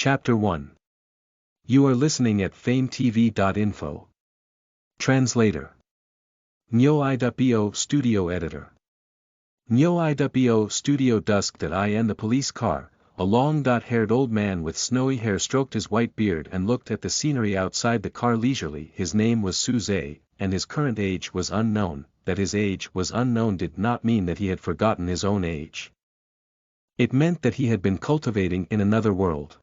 Chapter 1. You are listening at FameTV.info. Translator. Nyo-iwo Studio Editor. Nyo-iwo Studio Dusk.in. The police car, a long-haired old man with snowy hair stroked his white beard and looked at the scenery outside the car leisurely. His name was Suze, and his current age was unknown. That his age was unknown did not mean that he had forgotten his own age. It meant that he had been cultivating in another world.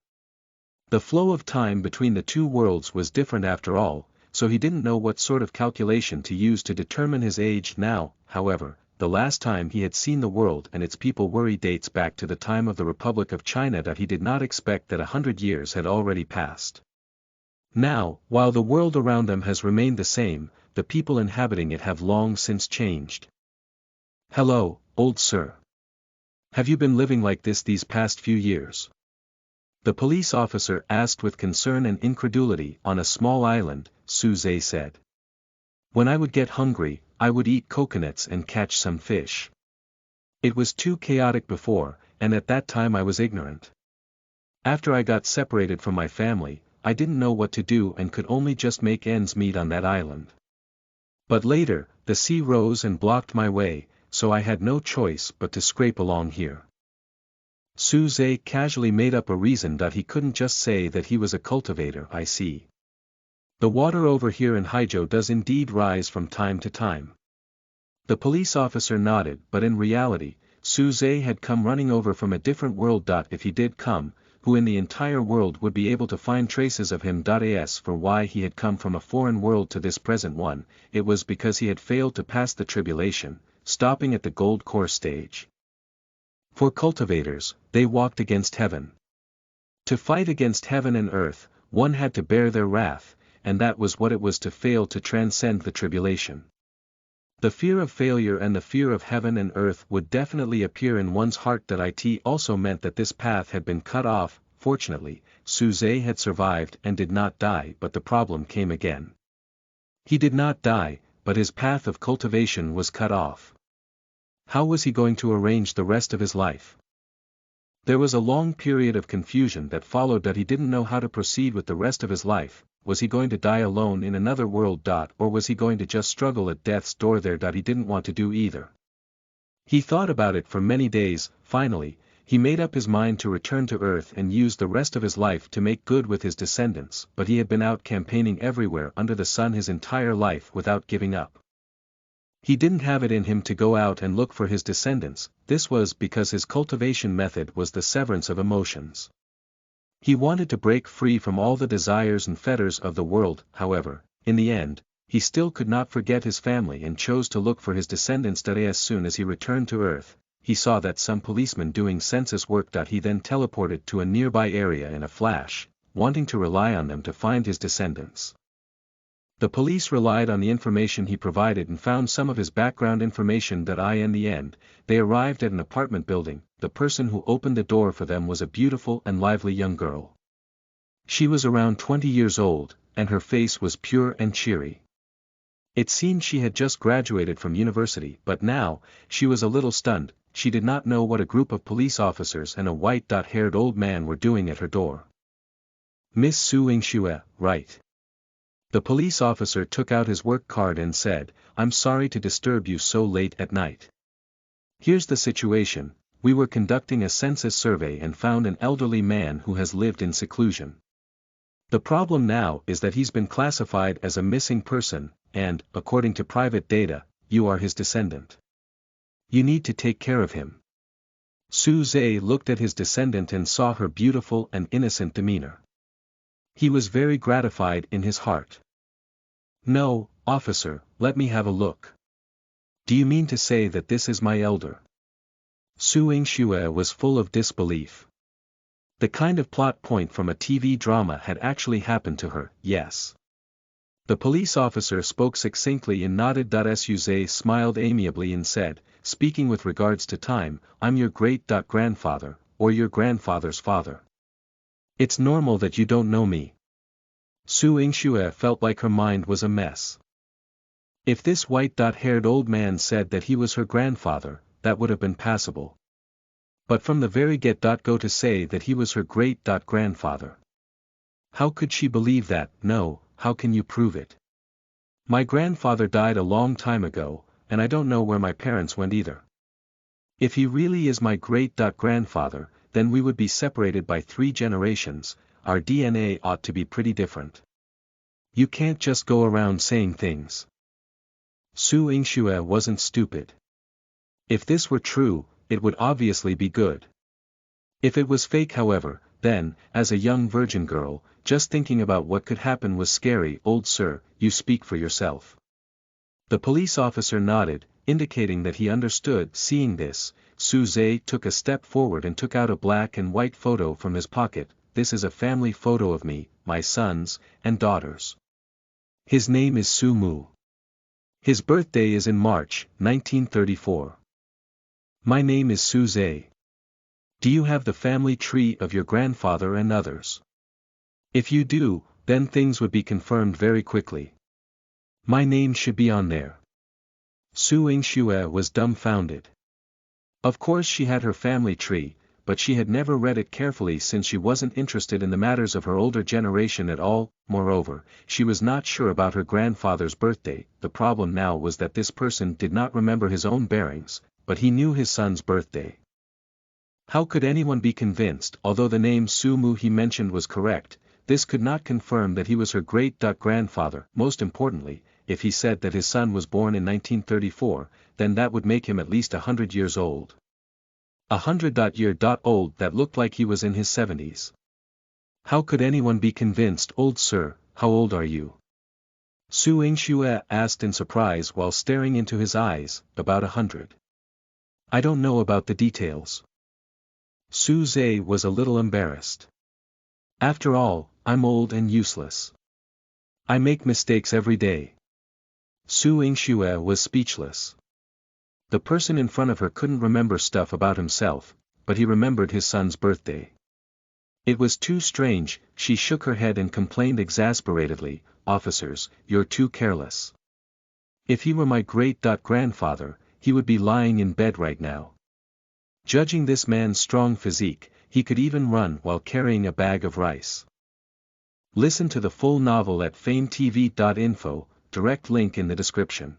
The flow of time between the two worlds was different after all, so he didn't know what sort of calculation to use to determine his age now. However, the last time he had seen the world and its people dates back to the time of the Republic of China. That he did not expect that 100 years had already passed. Now, while the world around them has remained the same, the people inhabiting it have long since changed. Hello, old sir. Have you been living like this these past few years? The police officer asked with concern and incredulity. On a small island, Suze said. When I would get hungry, I would eat coconuts and catch some fish. It was too chaotic before, and at that time I was ignorant. After I got separated from my family, I didn't know what to do and could only just make ends meet on that island. But later, the sea rose and blocked my way, so I had no choice but to scrape along here. Suze casually made up a reason that he couldn't just say that he was a cultivator. I see. The water over here in Haijo does indeed rise from time to time. The police officer nodded, but in reality, Suze had come running over from a different world. If he did come, who in the entire world would be able to find traces of him? As for why he had come from a foreign world to this present one, it was because he had failed to pass the tribulation, stopping at the gold core stage. For cultivators, they walked against heaven. To fight against heaven and earth, one had to bear their wrath, and that was what it was to fail to transcend the tribulation. The fear of failure and the fear of heaven and earth would definitely appear in one's heart. It also meant that this path had been cut off. Fortunately, Suze had survived and did not die, but the problem came again. He did not die, but his path of cultivation was cut off. How was he going to arrange the rest of his life? There was a long period of confusion that followed. He didn't know how to proceed with the rest of his life. Was he going to die alone in another world? Or was he going to just struggle at death's door there? He didn't want to do either. He thought about it for many days. Finally, he made up his mind to return to Earth and use the rest of his life to make good with his descendants. But he had been out campaigning everywhere under the sun his entire life without giving up. He didn't have it in him to go out and look for his descendants. This was because his cultivation method was the severance of emotions. He wanted to break free from all the desires and fetters of the world. However, in the end, he still could not forget his family and chose to look for his descendants. As soon as he returned to Earth, he saw that some policemen doing census work. He then teleported to a nearby area in a flash, wanting to rely on them to find his descendants. The police relied on the information he provided and found some of his background information. In the end, they arrived at an apartment building. The person who opened the door for them was a beautiful and lively young girl. She was around 20 years old, and her face was pure and cheery. It seemed she had just graduated from university, but now, she was a little stunned. She did not know what a group of police officers and a white-haired old man were doing at her door. Miss Su Yingxue, right? The police officer took out his work card and said, I'm sorry to disturb you so late at night. Here's the situation. We were conducting a census survey and found an elderly man who has lived in seclusion. The problem now is that he's been classified as a missing person, and, according to private data, you are his descendant. You need to take care of him. Suze looked at his descendant and saw her beautiful and innocent demeanor. He was very gratified in his heart. No, officer, let me have a look. Do you mean to say that this is my elder? Su Yingxue was full of disbelief. The kind of plot point from a TV drama had actually happened to her. Yes. The police officer spoke succinctly and nodded. Suze smiled amiably and said, speaking with regards to time, I'm your great-grandfather, or your grandfather's father. It's normal that you don't know me. Su Yingxue felt like her mind was a mess. If this white-haired old man said that he was her grandfather, that would have been passable. But from the very get-go to say that he was her great-grandfather. How could she believe that? No, how can you prove it? My grandfather died a long time ago, and I don't know where my parents went either. If he really is my great-grandfather, then we would be separated by 3 generations, our DNA ought to be pretty different. You can't just go around saying things. Su Yingxue wasn't stupid. If this were true, it would obviously be good. If it was fake however, then, as a young virgin girl, just thinking about what could happen was scary. Old sir, you speak for yourself. The police officer nodded, indicating that he understood. Seeing this, Su Zhe took a step forward and took out a black and white photo from his pocket. This is a family photo of me, my sons, and daughters. His name is Su Mu. His birthday is in March, 1934. My name is Su Zhe. Do you have the family tree of your grandfather and others? If you do, then things would be confirmed very quickly. My name should be on there. Su Yingxue was dumbfounded. Of course she had her family tree, but she had never read it carefully since she wasn't interested in the matters of her older generation at all. Moreover, she was not sure about her grandfather's birthday. The problem now was that this person did not remember his own bearings, but he knew his son's birthday. How could anyone be convinced? Although the name Su Mu he mentioned was correct, this could not confirm that he was her great-grandfather. Most importantly, if he said that his son was born in 1934, then that would make him at least 100 years old. 100-year-old that looked like he was in his 70s. How could anyone be convinced? Old sir, how old are you? Su Yingxue asked in surprise while staring into his eyes. About 100. I don't know about the details. Su Zhe was a little embarrassed. After all, I'm old and useless. I make mistakes every day. Su Yingxue was speechless. The person in front of her couldn't remember stuff about himself, but he remembered his son's birthday. It was too strange. She shook her head and complained exasperatedly, officers, you're too careless. If he were my great-grandfather, he would be lying in bed right now. Judging this man's strong physique, he could even run while carrying a bag of rice. Listen to the full novel at FameTV.info, direct link in the description.